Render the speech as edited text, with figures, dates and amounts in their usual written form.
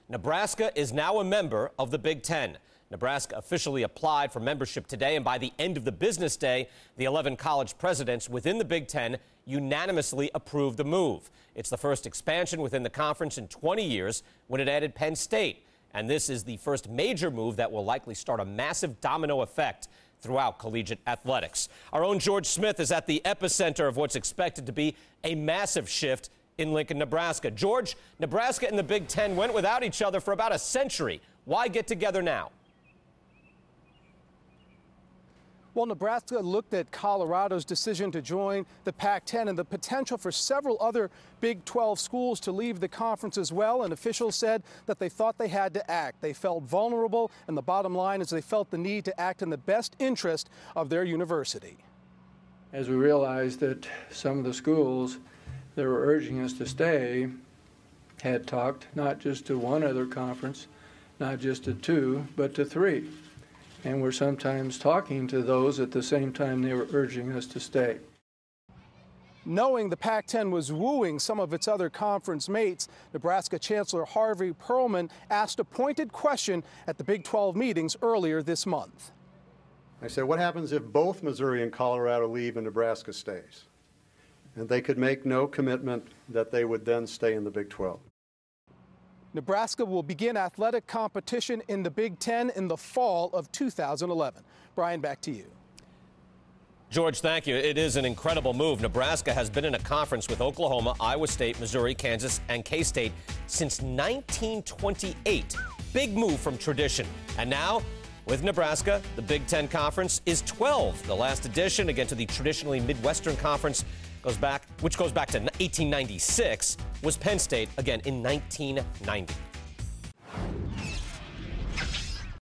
Nebraska is now a member of the Big Ten. Nebraska officially applied for membership today, and by the end of the business day, the 11 college presidents within the Big Ten unanimously approved the move. It's the first expansion within the conference in 20 years when it added Penn State. And this is the first major move that will likely start a massive domino effect throughout collegiate athletics. Our own George Smith is at the epicenter of what's expected to be a massive shift in Lincoln, Nebraska. George, Nebraska and the Big Ten went without each other for about a century. Why get together now? Well, Nebraska looked at Colorado's decision to join the Pac-10 and the potential for several other Big 12 schools to leave the conference as well, and officials said that they thought they had to act. They felt vulnerable, and the bottom line is they felt the need to act in the best interest of their university. As we realized that some of the schools that were urging us to stay had talked not just to one other conference, not just to two, but to three. And we're sometimes talking to those at the same time they were urging us to stay. Knowing the Pac-10 was wooing some of its other conference mates, Nebraska Chancellor Harvey Perlman asked a pointed question at the Big 12 meetings earlier this month. I said, what happens if both Missouri and Colorado leave and Nebraska stays? And they could make no commitment that they would then stay in the Big 12. Nebraska will begin athletic competition in the Big Ten in the fall of 2011. Brian, back to you. George, thank you. It is an incredible move. Nebraska has been in a conference with Oklahoma, Iowa State, Missouri, Kansas, and K-State since 1928. Big move from tradition. And now, with Nebraska, the Big Ten Conference is 12. The last addition, again, to the traditionally Midwestern Conference, which goes back to 1896, was Penn State, again, in 1990.